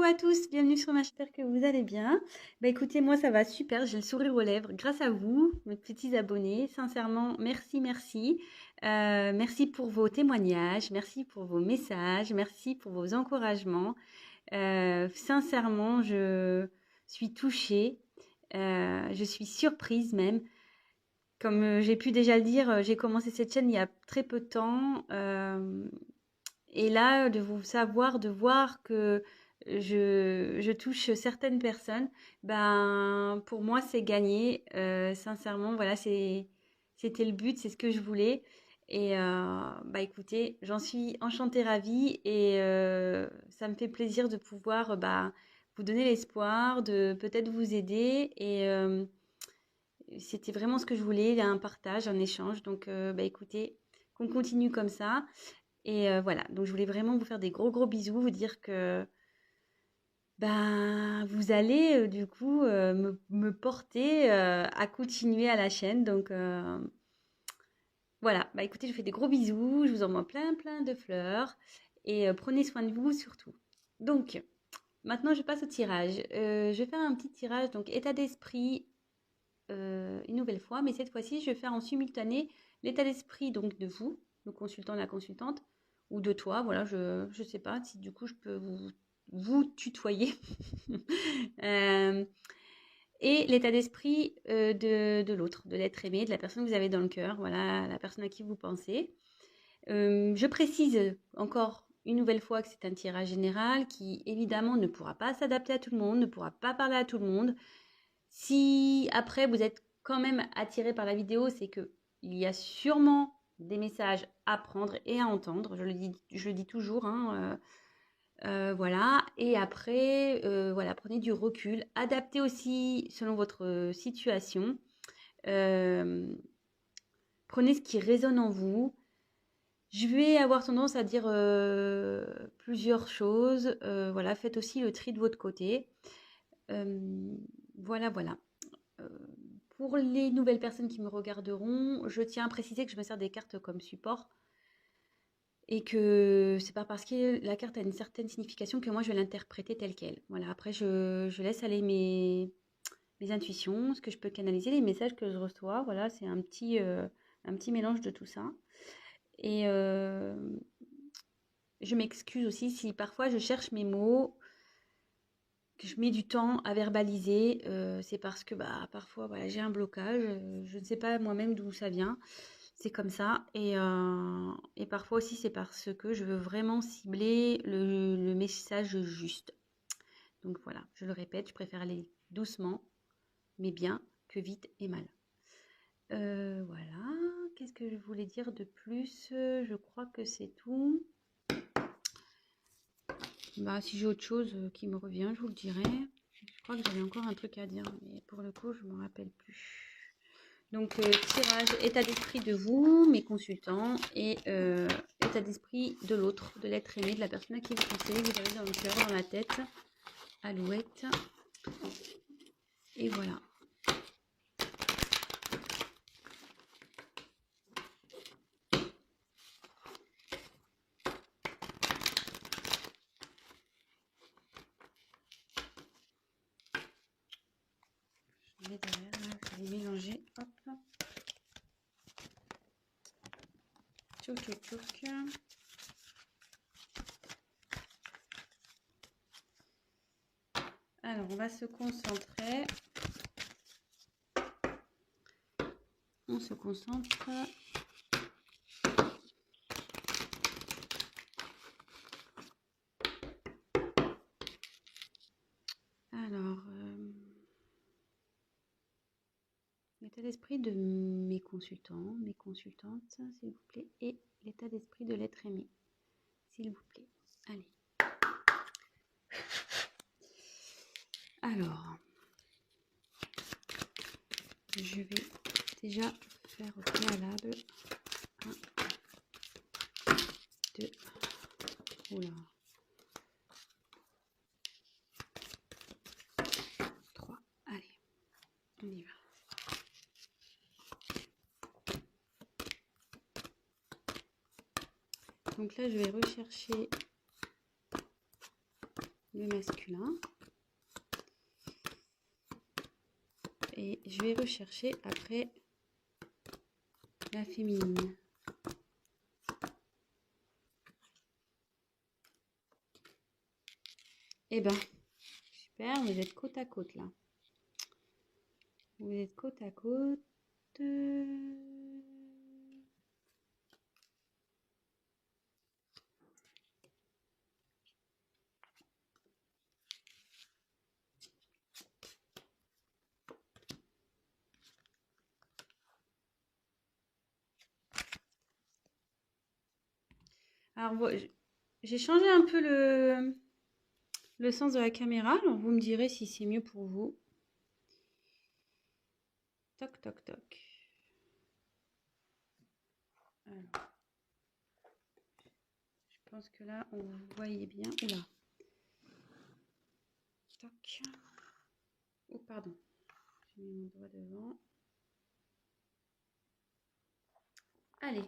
Coucou à tous, bienvenue sur ma, j'espère que vous allez bien. Bah écoutez, moi ça va super, j'ai le sourire aux lèvres grâce à vous, mes petits abonnés. Sincèrement, merci, merci. Merci pour vos témoignages, merci pour vos messages, merci pour vos encouragements. Sincèrement, je suis touchée, je suis surprise même. Comme j'ai pu déjà le dire, j'ai commencé cette chaîne il y a très peu de temps. Et là, de vous savoir, de voir que je touche certaines personnes, ben, pour moi, c'est gagné. Sincèrement, voilà, c'était le but, c'est ce que je voulais. Et bah écoutez, j'en suis enchantée, ravie, et ça me fait plaisir de pouvoir bah, vous donner l'espoir, de peut-être vous aider. Et c'était vraiment ce que je voulais, un partage, un échange. Donc, bah écoutez, qu'on continue comme ça. Et voilà, donc je voulais vraiment vous faire des gros gros bisous, vous dire que ben, vous allez du coup me porter à continuer à la chaîne. Donc voilà, bah écoutez, je vous fais des gros bisous, je vous envoie plein plein de fleurs et prenez soin de vous surtout. Donc maintenant je passe au tirage. Je vais faire un petit tirage, donc état d'esprit une nouvelle fois, mais cette fois-ci je vais faire en simultané l'état d'esprit donc de vous, le consultant, la consultante, ou de toi, voilà, je ne sais pas si du coup je peux vous tutoyer. Euh, et l'état d'esprit de l'autre, de l'être aimé, de la personne que vous avez dans le cœur, voilà, la personne à qui vous pensez. Je précise encore une nouvelle fois que c'est un tirage général qui évidemment ne pourra pas s'adapter à tout le monde, ne pourra pas parler à tout le monde. Si après vous êtes quand même attiré par la vidéo, c'est que il y a sûrement des messages à prendre et à entendre. Je le dis toujours, hein, voilà. Et après, voilà, prenez du recul, adaptez aussi selon votre situation. Euh, Prenez ce qui résonne en vous. Je vais avoir tendance à dire plusieurs choses. Voilà, faites aussi le tri de votre côté. Euh, voilà, voilà. Euh, pour les nouvelles personnes qui me regarderont, je tiens à préciser que je me sers des cartes comme support et que c'est pas parce que la carte a une certaine signification que moi je vais l'interpréter telle qu'elle. Voilà, après je laisse aller mes intuitions, ce que je peux canaliser, les messages que je reçois. Voilà, c'est un petit mélange de tout ça. Et je m'excuse aussi si parfois je cherche mes mots, que je mets du temps à verbaliser, c'est parce que bah, parfois voilà, j'ai un blocage, je ne sais pas moi-même d'où ça vient, c'est comme ça. Et parfois aussi c'est parce que je veux vraiment cibler le message juste. Donc voilà, je le répète, je préfère aller doucement, mais bien, que vite et mal. Voilà, qu'est-ce que je voulais dire de plus? Je crois que c'est tout. Bah, si j'ai autre chose qui me revient, je vous le dirai. Je crois que j'avais encore un truc à dire, mais pour le coup, je ne me rappelle plus. Donc, tirage, état d'esprit de vous, mes consultants, et état d'esprit de l'autre, de l'être aimé, de la personne à qui vous pensez, que vous avez dans le cœur, dans la tête, alouette. Et voilà. Je vais derrière, là, je vais mélanger. Hop. Tchouk, tchouk, tchouk. Alors, on va se concentrer. On se concentre. Alors, l'état d'esprit de mes consultants, mes consultantes, s'il vous plaît, et l'état d'esprit de l'être aimé, s'il vous plaît. Allez. Alors, je vais déjà faire au préalable 1, 2, oula, 3, allez, on y va. Donc là, je vais rechercher le masculin. Et je vais rechercher après la féminine. Eh ben, super, vous êtes côte à côte là. Vous êtes côte à côte. Alors, j'ai changé un peu le sens de la caméra. Alors, vous me direz si c'est mieux pour vous. Toc, toc, toc. Alors, je pense que là, on vous voyez bien. Oula. Toc. Oh, pardon. J'ai mis mon doigt devant. Allez.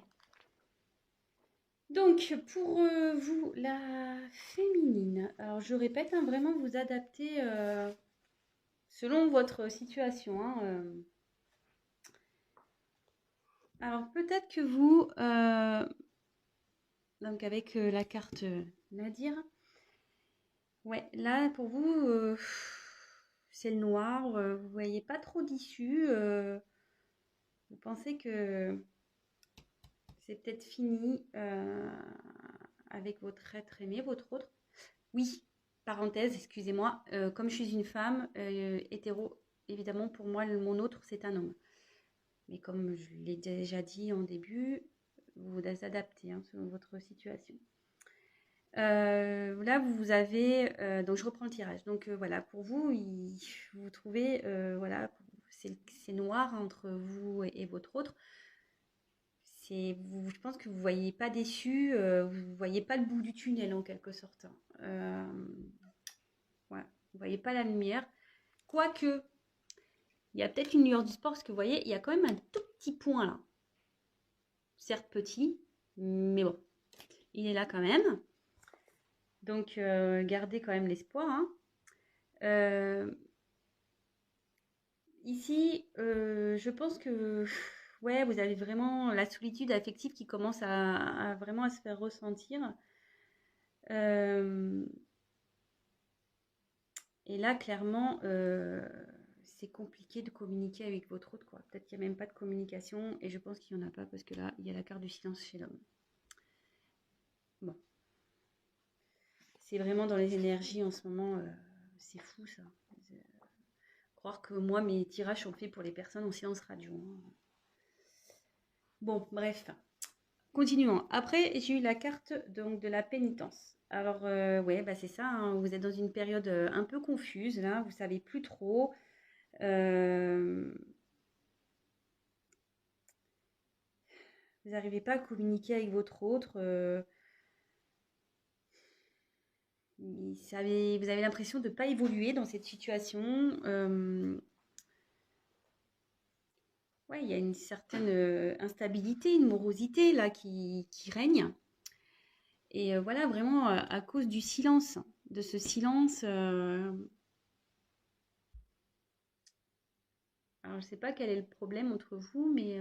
Donc, pour vous, la féminine. Alors, je répète, hein, vraiment vous adapter selon votre situation. Hein, Alors, peut-être que vous, donc avec la carte Nadir, ouais, là, pour vous, c'est le noir. Vous voyez pas trop d'issue. Vous pensez que c'est peut-être fini avec votre être aimé, votre autre. Oui, parenthèse, excusez-moi, comme je suis une femme hétéro, évidemment, pour moi, mon autre, c'est un homme. Mais comme je l'ai déjà dit en début, vous vous adaptez hein, selon votre situation. Là, vous avez... donc, je reprends le tirage. Donc, voilà, pour vous, vous trouvez... voilà, c'est noir entre vous et votre autre. Je pense que vous ne voyez pas déçu, vous ne voyez pas le bout du tunnel en quelque sorte. Ouais, vous ne voyez pas la lumière. Quoique, il y a peut-être une lueur du sport, parce que vous voyez, il y a quand même un tout petit point là. Certes petit, mais bon, il est là quand même. Donc, gardez quand même l'espoir. Hein. Ici, je pense que ouais, vous avez vraiment la solitude affective qui commence à vraiment à se faire ressentir. Euh, et là, clairement, c'est compliqué de communiquer avec votre autre, quoi. Peut-être qu'il n'y a même pas de communication, et je pense qu'il n'y en a pas parce que là, il y a la carte du silence chez l'homme. Bon, c'est vraiment dans les énergies en ce moment, c'est fou ça. Croire que moi, mes tirages sont faits pour les personnes en silence radio. Hein. Bon, bref. Continuons. Après, j'ai eu la carte donc de la pénitence. Alors, ouais, bah c'est ça. Hein, vous êtes dans une période un peu confuse là. Vous savez plus trop. Euh, vous n'arrivez pas à communiquer avec votre autre. Vous avez l'impression de ne pas évoluer dans cette situation. Ouais, il y a une certaine instabilité, une morosité là qui règne. Et voilà, vraiment à cause du silence, de ce silence. Alors, je ne sais pas quel est le problème entre vous, mais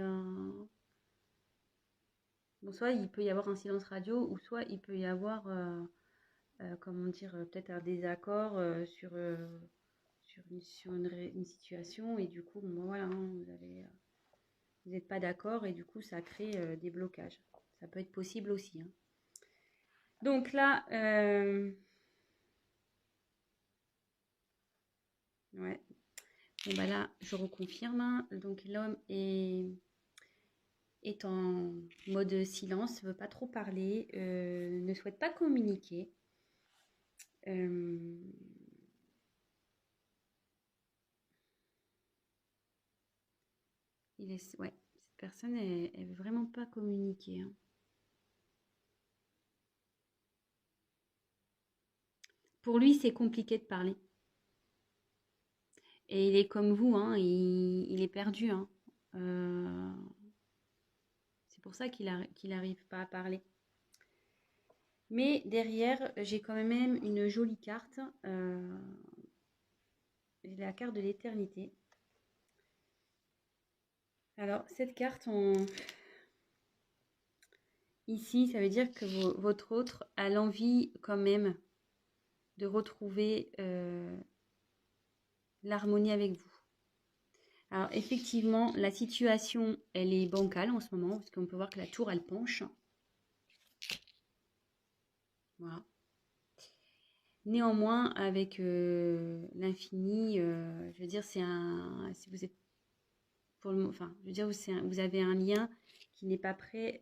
bon, soit il peut y avoir un silence radio, ou soit il peut y avoir, comment dire, peut-être un désaccord une situation, et du coup, bon, voilà, hein, vous n'êtes pas d'accord, et du coup, ça crée des blocages. Ça peut être possible aussi. Hein. Donc là, ouais. Bon, bah là, je reconfirme. Hein. Donc l'homme est en mode silence, ne veut pas trop parler, ne souhaite pas communiquer. Euh, ouais, cette personne, elle veut vraiment pas communiquer. Hein. Pour lui, c'est compliqué de parler. Et il est comme vous, hein, il est perdu. Hein. C'est pour ça qu'il n'arrive pas à parler. Mais derrière, j'ai quand même une jolie carte. J'ai la carte de l'éternité. Alors, cette carte, ici, ça veut dire que votre autre a l'envie quand même de retrouver l'harmonie avec vous. Alors, effectivement, la situation, elle est bancale en ce moment, parce qu'on peut voir que la tour, elle penche. Voilà. Néanmoins, avec l'infini, je veux dire, si vous êtes enfin, je veux dire, vous avez un lien qui n'est pas prêt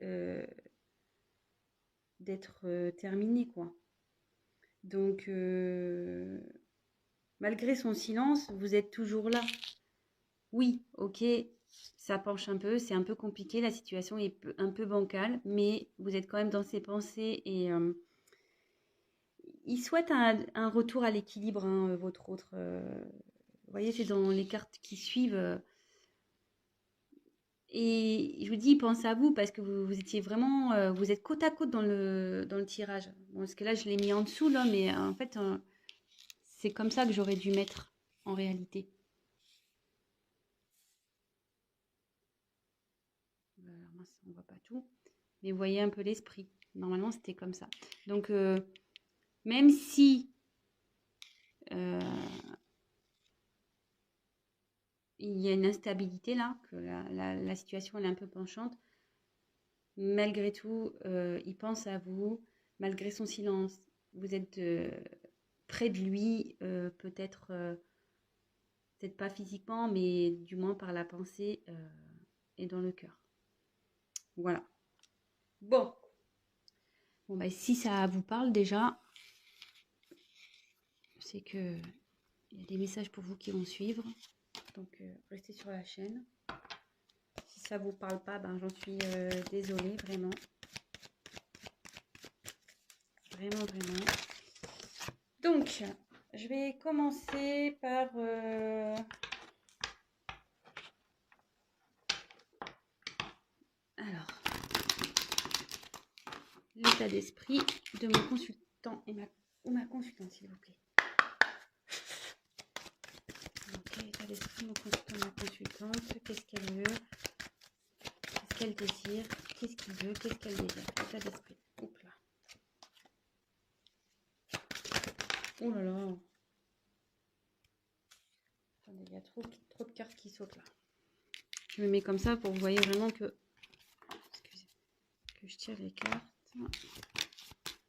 d'être terminé, quoi. Donc, malgré son silence, vous êtes toujours là. Oui, ok, ça penche un peu, c'est un peu compliqué, la situation est un peu bancale, mais vous êtes quand même dans ses pensées et il souhaite un retour à l'équilibre, hein, votre autre. Vous voyez, c'est dans les cartes qui suivent. Et je vous dis, pensez à vous parce que vous étiez vraiment, vous êtes côte à côte dans le tirage. Bon, parce que là, je l'ai mis en dessous, là, mais en fait, c'est comme ça que j'aurais dû mettre en réalité. Alors, mince, on voit pas tout. Mais vous voyez un peu l'esprit. Normalement, c'était comme ça. Donc, même si euh, il y a une instabilité là, que la situation elle est un peu penchante, malgré tout, il pense à vous, malgré son silence. Vous êtes près de lui, peut-être pas physiquement, mais du moins par la pensée et dans le cœur. Voilà. Bon. Bon, bah, si ça vous parle déjà, c'est que il y a des messages pour vous qui vont suivre. Donc, restez sur la chaîne. Si ça vous parle pas, ben, j'en suis désolée, vraiment. Vraiment, vraiment. Donc, je vais commencer par... Alors, l'état d'esprit de mon consultant ou ma consultante, s'il vous plaît. Ok, l'état d'esprit de mon consultant, ma consultante. Qu'est-ce qu'elle veut? Qu'est-ce qu'elle désire? Qu'est-ce qu'il veut? Qu'est-ce qu'elle désire? L'état d'esprit. Oups là. Oh là là. Attendez, il y a trop de cartes qui sautent là. Je me mets comme ça pour que vous voyez vraiment que... Excusez. Que je tire les cartes.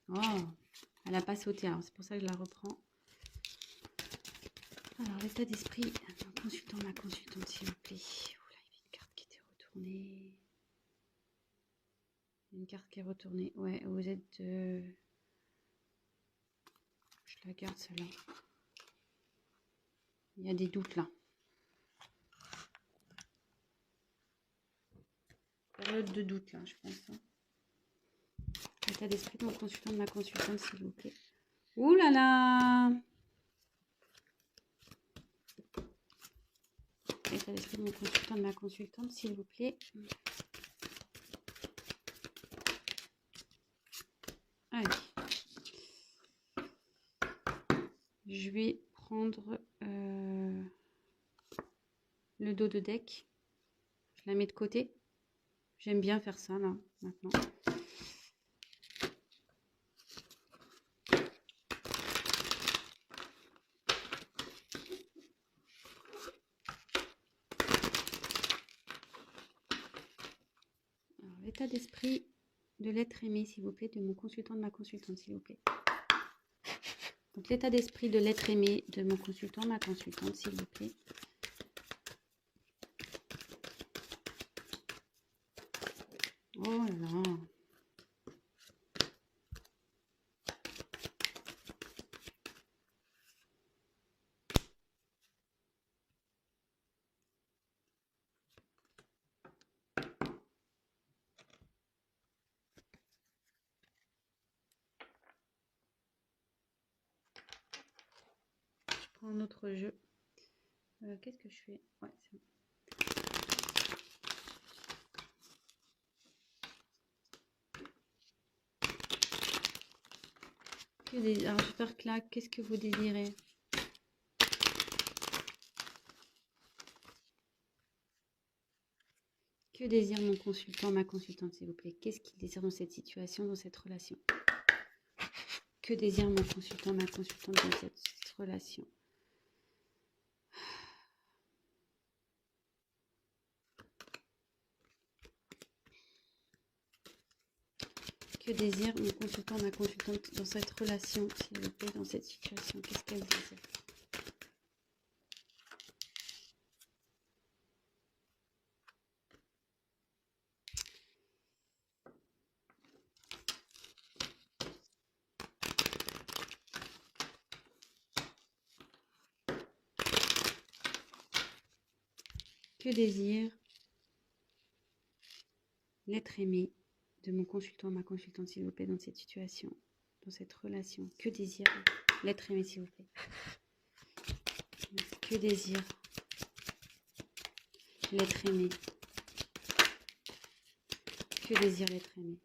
Oh, elle n'a pas sauté, alors c'est pour ça que je la reprends. Alors, l'état d'esprit, mon consultant, ma consultante, s'il vous plaît. Oula, il y avait une carte qui était retournée. Une carte qui est retournée. Ouais, vous êtes... Je la garde, celle-là. Il y a des doutes, là. Période de doute, là, je pense. Hein. L'état d'esprit de mon consultant, de ma consultante, s'il vous plaît. Ouh là là! L'état d'esprit de mon consultant, de ma consultante, s'il vous plaît. Allez. Je vais prendre le dos de deck. Je la mets de côté. J'aime bien faire ça, là, maintenant. Alors, l'état d'esprit de l'être aimé, s'il vous plaît, de mon consultant, de ma consultante, s'il vous plaît. Donc, l'état d'esprit de l'être aimé de mon consultant, ma consultante, s'il vous plaît. Oh là là. Je prends un autre jeu. Qu'est-ce que je fais? Ouais, c'est bon. Alors, je vais faire claque. Qu'est-ce que vous désirez? Que désire mon consultant, ma consultante, s'il vous plaît? Qu'est-ce qu'il désire dans cette situation, dans cette relation? Que désire mon consultant, ma consultante dans cette relation? Que désire mon consultant, ma consultante dans cette relation, s'il vous plaît, dans cette situation? Qu'est-ce qu'elle désire? Que désire l'être aimé de mon consultant, ma consultante, s'il vous plaît, dans cette situation, dans cette relation? Que désire l'être aimé, s'il vous plaît? Que désire l'être aimé? Que désire l'être aimé?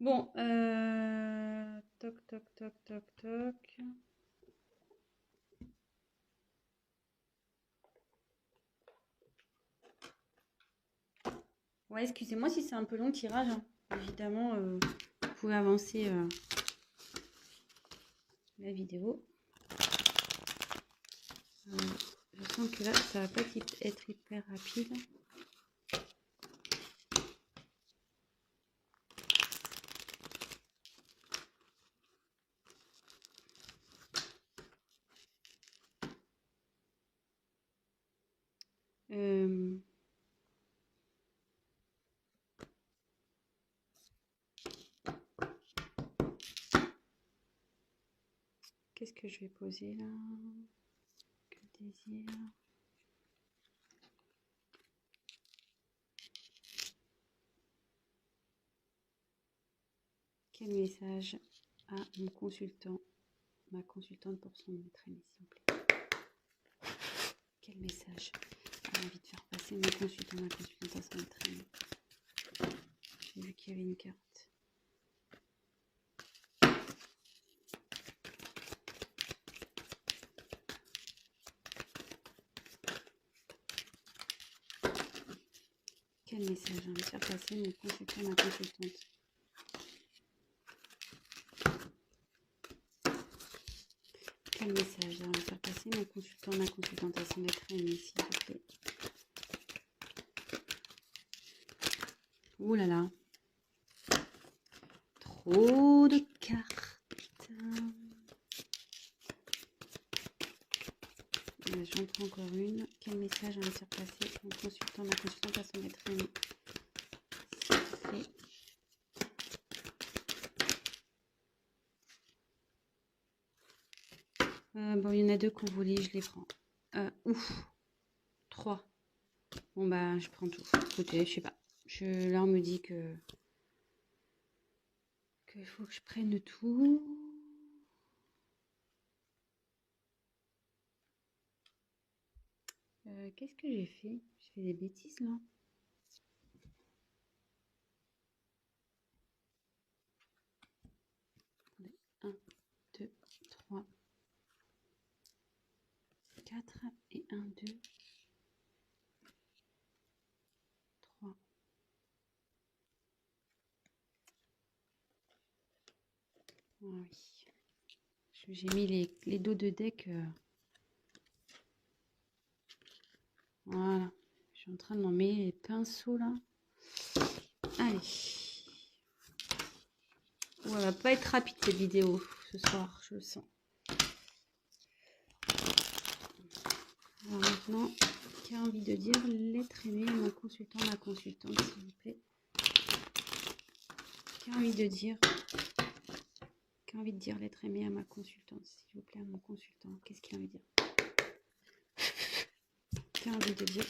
Bon, toc, toc, toc, toc, toc. Ouais, excusez-moi si c'est un peu long le tirage, hein. Évidemment, vous pouvez avancer la vidéo. Je sens que là, ça va pas être hyper rapide. Qu'est-ce que je vais poser là? Que désire? Quel message à mon consultant, ma consultante pour son être aimé, s'il vous plaît? Quel message a envie de faire passer mon consultant, ma consultante à son être aimé? J'ai vu qu'il y avait une carte. Quel message a envie de faire passer mon consultant, ma consultante? Quel message a envie de faire passer mon consultant, ma consultante à son être aimé, s'il vous plaît? Ouh là là. Trop de cartes. J'en prends encore une. Quel message a envie de faire passer mon consultant, ma consultante à son être aimé, s'il vous plaît? Bon, il y en a deux qu'on voulait, je les prends. Ouf. 3. Bon, bah, je prends tout. Écoutez, je sais pas. Là, on me dit que il faut que je prenne tout. Qu'est-ce que j'ai fait? J'ai fait des bêtises, là. Attendez. 1, 2, 3, 4 et 1, 2, 3. Ah oui. J'ai mis les dos de deck. Voilà. Je suis en train de m'en mettre les pinceaux là. Allez. Ouais, elle va pas être rapide cette vidéo ce soir, je le sens. Alors maintenant, qui a envie de dire l'être aimé à mon consultant, ma consultante, s'il vous plaît? Qui a envie de dire l'être aimé à ma consultante, s'il vous plaît, à mon consultant? Qu'est-ce qu'il a envie de dire? Qui a envie de dire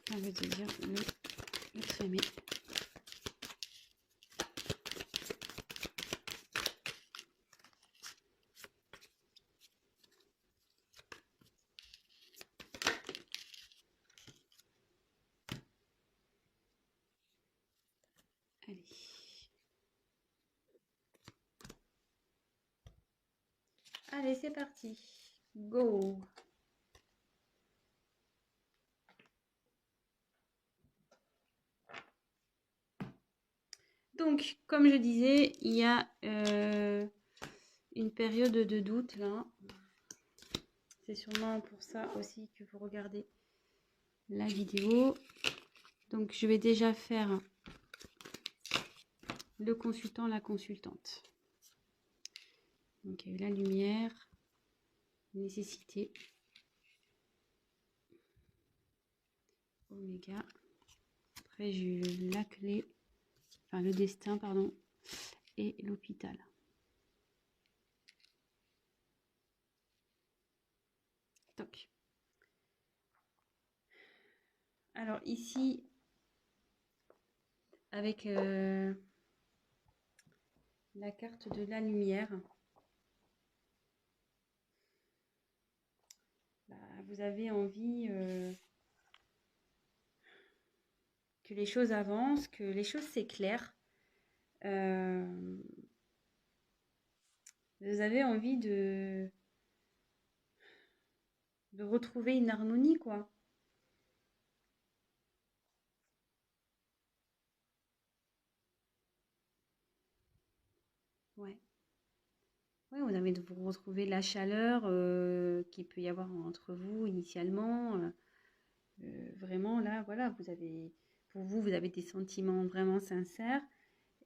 Qui a envie de dire l'être aimé? Allez, c'est parti. Go. Donc, comme je disais, il y a une période de doute là. C'est sûrement pour ça aussi que vous regardez la vidéo. Donc, je vais déjà faire le consultant, la consultante. Donc, il y a eu la lumière, nécessité, oméga. Après, j'ai eu la clé, enfin le destin, pardon, et l'hôpital. Toc. Alors ici, avec la carte de la lumière, bah, vous avez envie que les choses avancent, que les choses s'éclairent. Vous avez envie de retrouver une harmonie, quoi. Ouais. Ouais, vous avez de vous retrouver la chaleur qu'il peut y avoir entre vous initialement. Vraiment, là, voilà, vous avez, pour vous, vous avez des sentiments vraiment sincères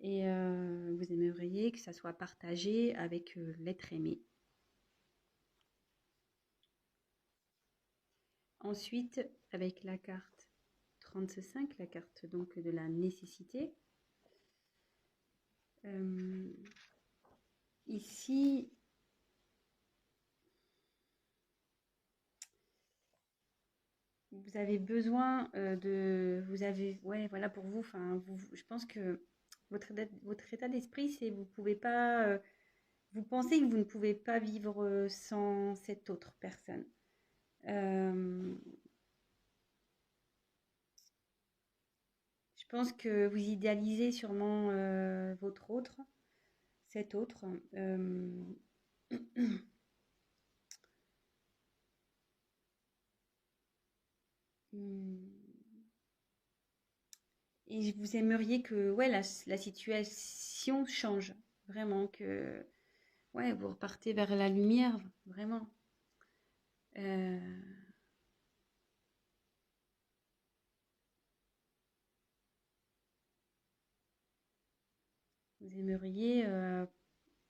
et vous aimeriez que ça soit partagé avec l'être aimé. Ensuite, avec la carte 35, la carte donc de la nécessité. Ici, vous avez besoin vous avez, ouais, voilà pour vous, enfin, je pense que votre état d'esprit, c'est vous pouvez pas, vous pensez que vous ne pouvez pas vivre sans cette autre personne. Je pense que vous idéalisez sûrement votre autre, cet autre. Et vous aimeriez que ouais, la situation change, vraiment, que ouais, vous repartez vers la lumière, vraiment. Euh, vous aimeriez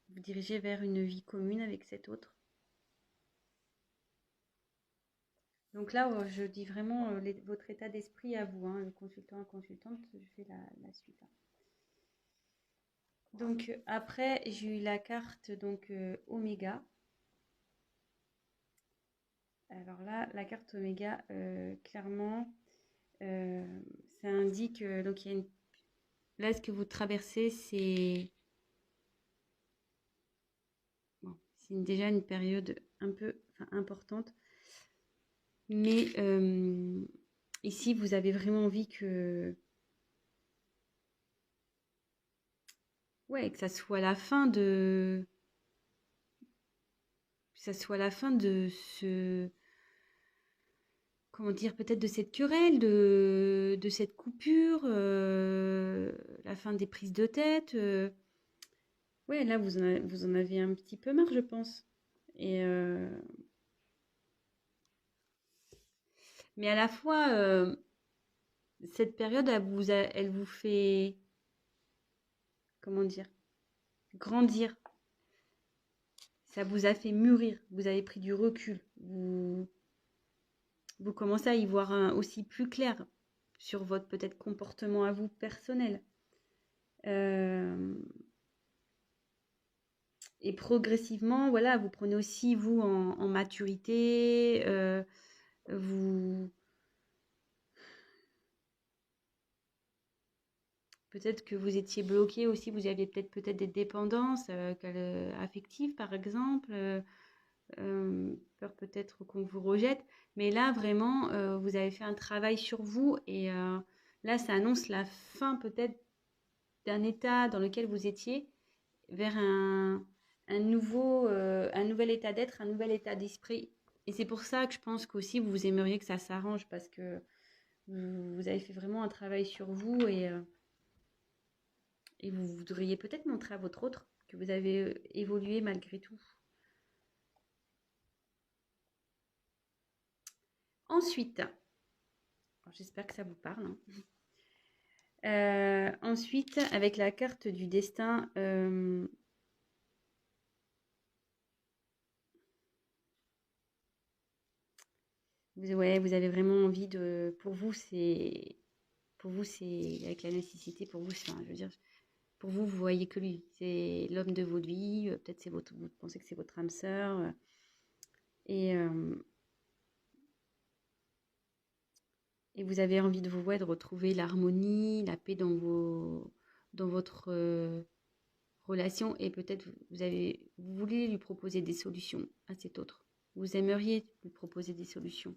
vous diriger vers une vie commune avec cet autre. Donc là, je dis vraiment votre état d'esprit à vous, hein, le consultant, consultante, je fais la suite. Hein. Donc après, j'ai eu la carte donc Oméga. Alors là, la carte Oméga, clairement, ça indique donc il y a une... Là, ce que vous traversez, c'est bon, c'est déjà une période un peu importante, mais ici, vous avez vraiment envie que ouais, que ça soit la fin de ce comment dire, peut-être de cette querelle, de cette coupure, la fin des prises de tête. Ouais, là, vous en avez un petit peu marre, je pense. Et, mais à la fois, cette période, elle vous fait, comment dire, grandir. Ça vous a fait mûrir. Vous avez pris du recul. Vous commencez à y voir aussi plus clair sur votre peut-être comportement à vous personnel. Et progressivement, voilà, vous prenez aussi vous en maturité, vous peut-être que vous étiez bloqué aussi, vous aviez peut-être des dépendances affectives par exemple, peur peut-être qu'on vous rejette, mais là vraiment vous avez fait un travail sur vous et là ça annonce la fin peut-être d'un état dans lequel vous étiez vers un nouvel état d'être, un nouvel état d'esprit. Et c'est pour ça que je pense qu'aussi vous aimeriez que ça s'arrange parce que vous avez fait vraiment un travail sur vous et vous voudriez peut-être montrer à votre autre que vous avez évolué malgré tout. Ensuite, j'espère que ça vous parle. Ensuite, avec la carte du destin, ouais, vous avez vraiment envie de. Pour vous, c'est avec la nécessité. Pour vous, c'est, enfin, je veux dire, pour vous, vous voyez que lui. C'est l'homme de votre vie. Peut-être c'est votre, vous pensez que c'est votre âme sœur. Et, euh, et vous avez envie de vous ouais, de retrouver l'harmonie, la paix dans votre relation. Et peut-être vous voulez lui proposer des solutions à cet autre. Vous aimeriez lui proposer des solutions.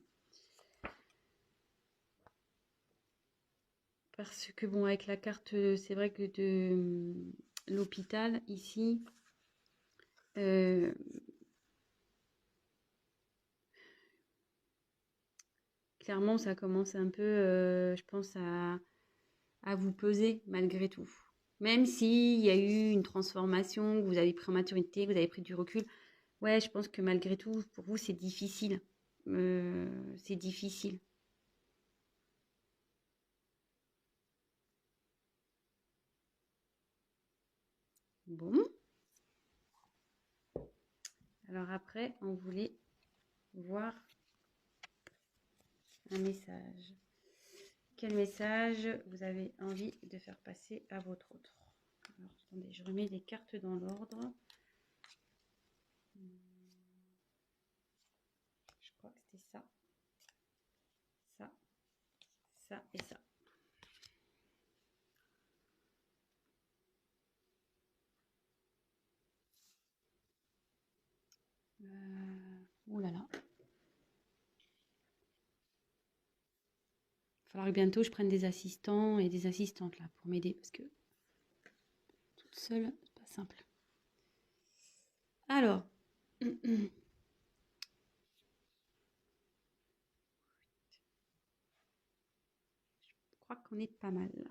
Parce que bon, avec la carte, c'est vrai que de l'hôpital ici, euh, clairement, ça commence un peu, je pense, à vous peser malgré tout. Même s'il y a eu une transformation, que vous avez pris en maturité, que vous avez pris du recul, ouais, je pense que malgré tout, pour vous, c'est difficile. C'est difficile. Bon, alors après, on voulait voir un message. Quel message vous avez envie de faire passer à votre autre? Alors, attendez, je remets les cartes dans l'ordre. Je crois que c'était ça, ça, ça et ça. Ouh là là. Il va falloir que bientôt je prenne des assistants et des assistantes là pour m'aider parce que toute seule, c'est pas simple. Alors, je crois qu'on est pas mal là.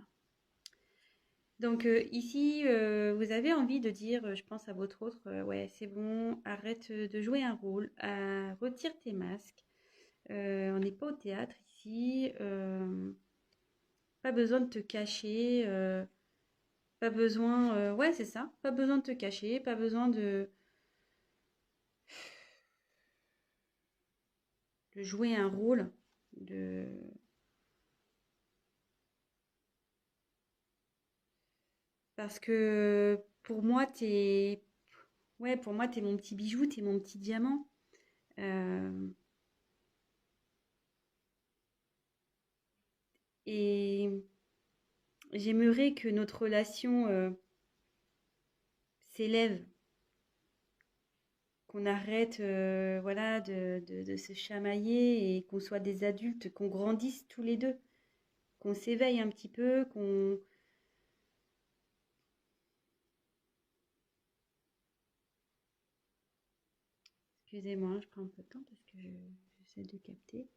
Donc ici, vous avez envie de dire, je pense à votre autre, ouais, c'est bon, arrête de jouer un rôle, retire tes masques. On n'est pas au théâtre ici, pas besoin de te cacher, pas besoin, ouais, c'est ça, pas besoin de te cacher, pas besoin de jouer un rôle, de, parce que pour moi, ouais, pour moi, t'es mon petit bijou, t'es mon petit diamant. Euh, et j'aimerais que notre relation s'élève, qu'on arrête voilà, de se chamailler et qu'on soit des adultes, qu'on grandisse tous les deux, qu'on s'éveille un petit peu, qu'on... Excusez-moi, je prends un peu de temps parce que j'essaie de capter.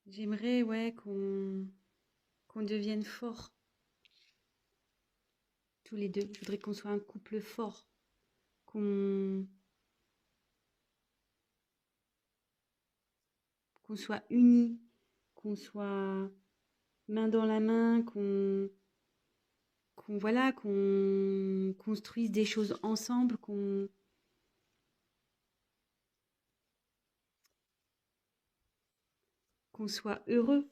J'aimerais ouais, qu'on devienne fort tous les deux. Je voudrais qu'on soit un couple fort, qu'on qu'on soit unis, qu'on soit main dans la main, qu'on voilà, qu'on construise des choses ensemble, qu'on soit heureux.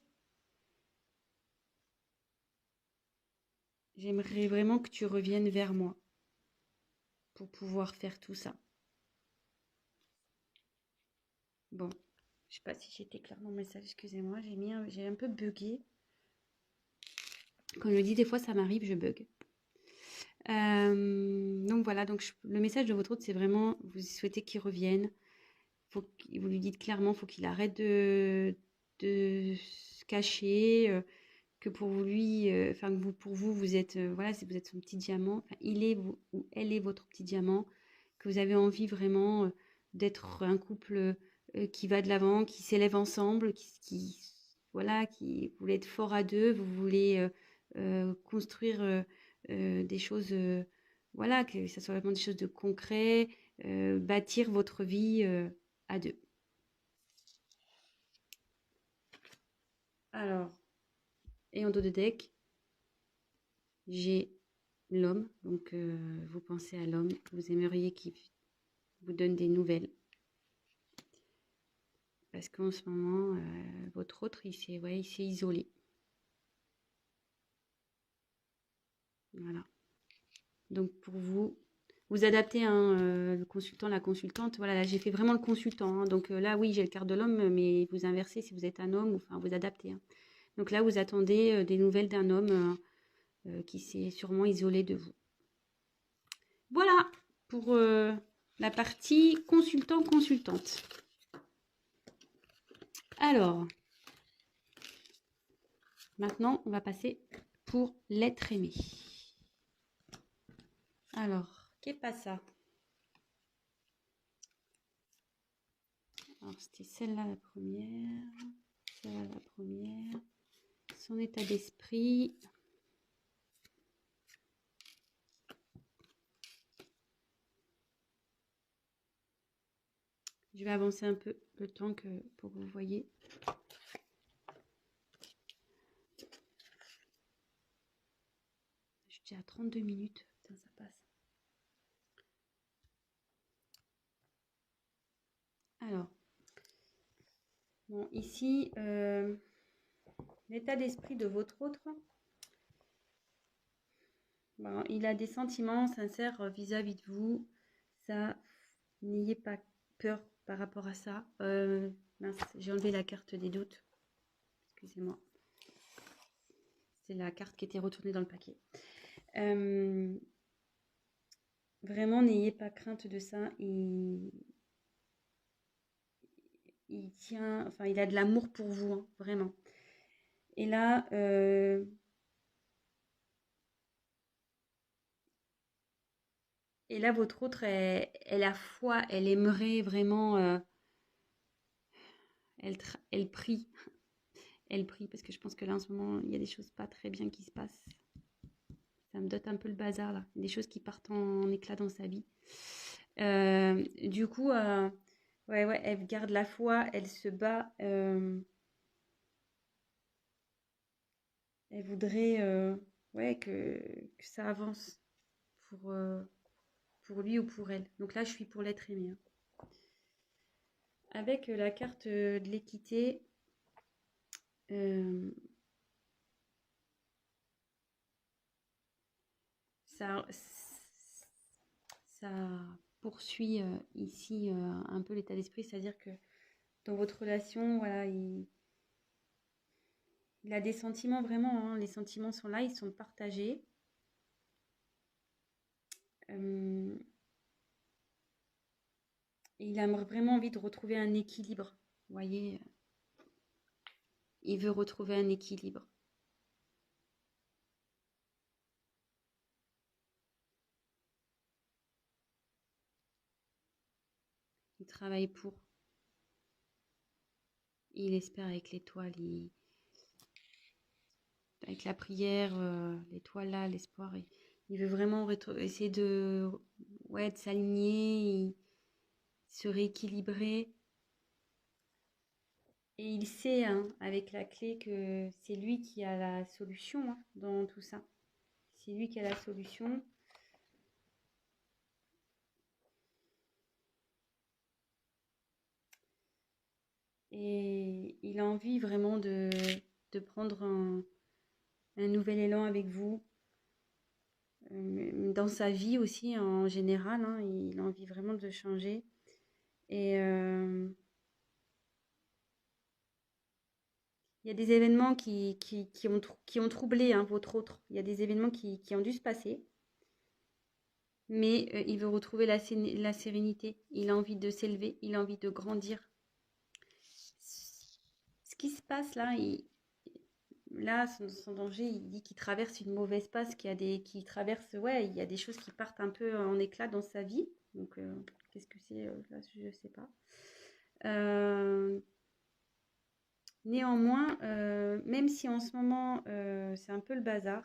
J'aimerais vraiment que tu reviennes vers moi pour pouvoir faire tout ça. Bon, je sais pas si j'étais claire dans le message, excusez-moi, j'ai un peu bugué. Comme je dis, des fois, ça m'arrive, je bug. Donc voilà, donc le message de votre hôte, c'est vraiment, vous souhaitez qu'il revienne. Vous lui dites clairement, faut qu'il arrête de se cacher, que pour lui, enfin que vous, pour vous, vous êtes, voilà, si vous êtes son petit diamant, enfin, il est ou elle est votre petit diamant, que vous avez envie vraiment d'être un couple qui va de l'avant, qui s'élève ensemble, voilà, qui vous voulez être fort à deux, vous voulez construire des choses, voilà, que ça soit vraiment des choses de concret, bâtir votre vie à deux. Alors, et en dos de deck, j'ai l'homme. Donc, vous pensez à l'homme que vous aimeriez qu'il vous donne des nouvelles. Parce qu'en ce moment, votre autre, il s'est isolé. Voilà. Donc, pour vous, vous adaptez hein, le consultant, la consultante. Voilà, là, j'ai fait vraiment le consultant. Hein. Donc là, oui, j'ai le quart de l'homme, mais vous inversez si vous êtes un homme, enfin, vous adaptez. Hein. Donc là, vous attendez des nouvelles d'un homme qui s'est sûrement isolé de vous. Voilà pour la partie consultant-consultante. Alors, maintenant, on va passer pour l'être aimé. Alors, qu'est pas ça? Alors, c'était celle-là la première. Celle-là la première. Son état d'esprit. Je vais avancer un peu le temps pour que vous voyez. Je suis à 32 minutes. Putain, ça passe. Alors, bon, ici, l'état d'esprit de votre autre. Bon, il a des sentiments sincères vis-à-vis de vous. Ça, n'ayez pas peur par rapport à ça. Mince, j'ai enlevé la carte des doutes. Excusez-moi. C'est la carte qui était retournée dans le paquet. Vraiment, n'ayez pas crainte de ça. Il tient, enfin, il a de l'amour pour vous, hein, vraiment. Et là, votre autre, elle a foi, elle aimerait vraiment, elle prie. Elle prie parce que je pense que là, en ce moment, il y a des choses pas très bien qui se passent. Ça me dote un peu le bazar, là. Des choses qui partent en éclat dans sa vie. Du coup, ouais, elle garde la foi, elle se bat. Elle voudrait ouais, que ça avance pour lui ou pour elle. Donc là, je suis pour l'être aimé. Hein. Avec la carte de l'équité, ça, ça poursuit ici un peu l'état d'esprit, c'est-à-dire que dans votre relation, voilà, il a des sentiments vraiment, hein, les sentiments sont là, ils sont partagés. Et il a vraiment envie de retrouver un équilibre. Vous voyez, il veut retrouver un équilibre. Il travaille pour. Il espère avec l'étoile, avec la prière, l'étoile là, l'espoir. Il veut vraiment essayer de s'aligner, se rééquilibrer. Et il sait, hein, avec la clé, que c'est lui qui a la solution hein, dans tout ça. C'est lui qui a la solution. Et il a envie vraiment de prendre un nouvel élan avec vous. Dans sa vie aussi, en général, hein, il a envie vraiment de changer. Et Il y a des événements qui ont troublé hein, votre autre. Il y a des événements qui ont dû se passer. Mais il veut retrouver la sérénité. Il a envie de s'élever. Il a envie de grandir. Ce qui se passe là, là, son danger, il dit qu'il traverse une mauvaise passe, qu'il traverse, ouais, il y a des choses qui partent un peu en éclat dans sa vie. Donc, qu'est-ce que c'est là, je ne sais pas. Néanmoins, même si en ce moment c'est un peu le bazar,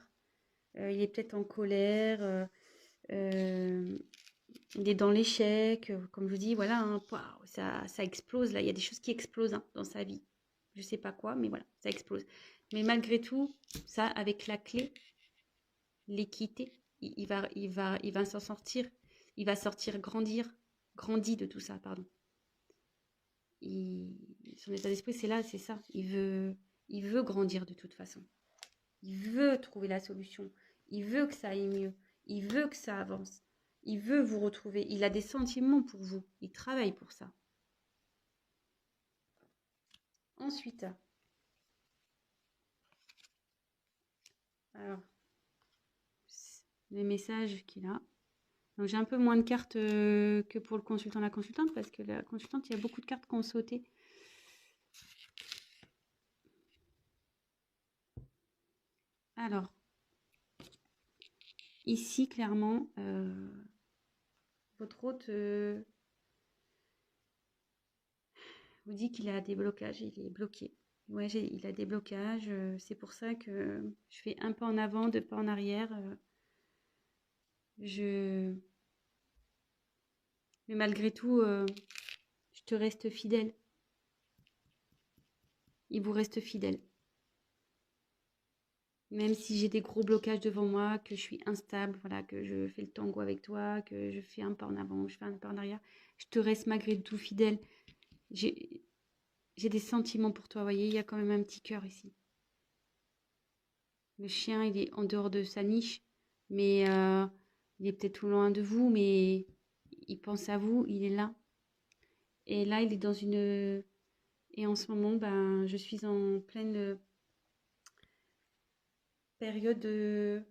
il est peut-être en colère, il est dans l'échec, comme je vous dis, voilà, hein, ça explose là, il y a des choses qui explosent hein, dans sa vie. Je ne sais pas quoi, mais voilà, ça explose. Mais malgré tout, ça, avec la clé, l'équité, il va s'en sortir. Il va sortir grandi de tout ça, pardon. Son état d'esprit, c'est là, c'est ça. Il veut grandir de toute façon. Il veut trouver la solution. Il veut que ça aille mieux. Il veut que ça avance. Il veut vous retrouver. Il a des sentiments pour vous. Il travaille pour ça. Ensuite, alors, les messages qu'il a. Donc j'ai un peu moins de cartes que pour le consultant, la consultante, parce que la consultante, il y a beaucoup de cartes qui ont sauté. Alors, ici, clairement, votre hôte vous dit qu'il a des blocages, il est bloqué. Ouais, il a des blocages. C'est pour ça que je fais un pas en avant, deux pas en arrière. Mais malgré tout, je te reste fidèle. Il vous reste fidèle. Même si j'ai des gros blocages devant moi, que je suis instable, voilà, que je fais le tango avec toi, que je fais un pas en avant, je fais un pas en arrière, je te reste malgré tout fidèle. J'ai des sentiments pour toi, vous voyez, il y a quand même un petit cœur ici. Le chien, il est en dehors de sa niche, mais il est peut-être tout loin de vous, mais il pense à vous, il est là. Et là, il est dans une... Et en ce moment, ben, je suis en pleine période de...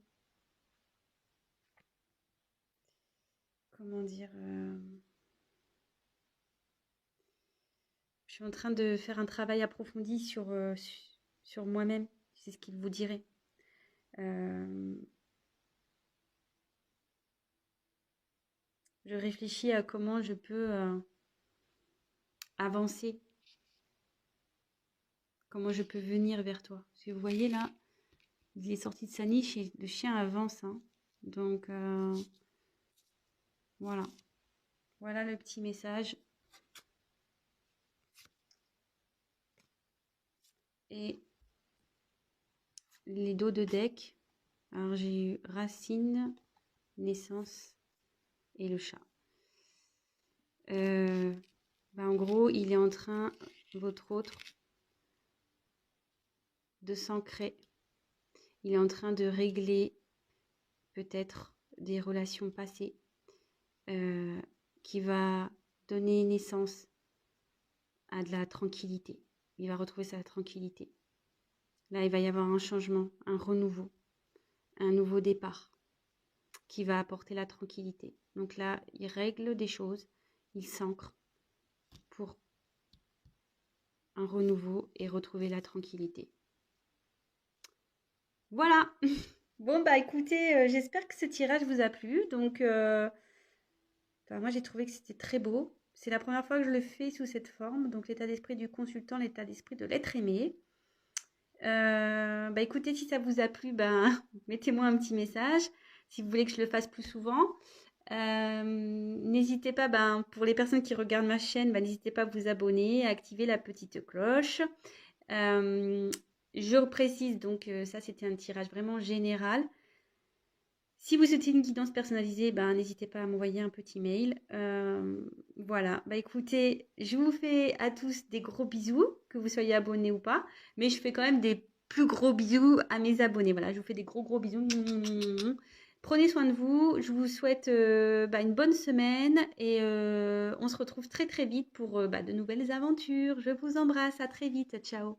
Comment dire Je suis en train de faire un travail approfondi sur moi-même. C'est ce qu'il vous dirait. Je réfléchis à comment je peux avancer, comment je peux venir vers toi. Parce que vous voyez là, il est sorti de sa niche et le chien avance. Hein. Donc voilà. Voilà le petit message. Et les dos de deck. Alors j'ai eu racine, naissance et le chat. En gros, il est en train, votre autre, de s'ancrer. Il est en train de régler peut-être des relations passées qui va donner naissance à de la tranquillité. Il va retrouver sa tranquillité. Là, il va y avoir un changement, un renouveau, un nouveau départ qui va apporter la tranquillité. Donc là, il règle des choses, il s'ancre pour un renouveau et retrouver la tranquillité. Voilà. Bon, bah écoutez, j'espère que ce tirage vous a plu. Donc, moi, j'ai trouvé que c'était très beau. C'est la première fois que je le fais sous cette forme. Donc, l'état d'esprit du consultant, l'état d'esprit de l'être aimé. Écoutez, si ça vous a plu, mettez-moi un petit message. Si vous voulez que je le fasse plus souvent. N'hésitez pas, pour les personnes qui regardent ma chaîne, n'hésitez pas à vous abonner, à activer la petite cloche. Je précise, donc ça c'était un tirage vraiment général. Si vous souhaitez une guidance personnalisée, n'hésitez pas à m'envoyer un petit mail. Voilà, écoutez, je vous fais à tous des gros bisous, que vous soyez abonnés ou pas, mais je fais quand même des plus gros bisous à mes abonnés. Voilà, je vous fais des gros bisous. Prenez soin de vous, je vous souhaite une bonne semaine et on se retrouve très très vite pour de nouvelles aventures. Je vous embrasse, à très vite, ciao.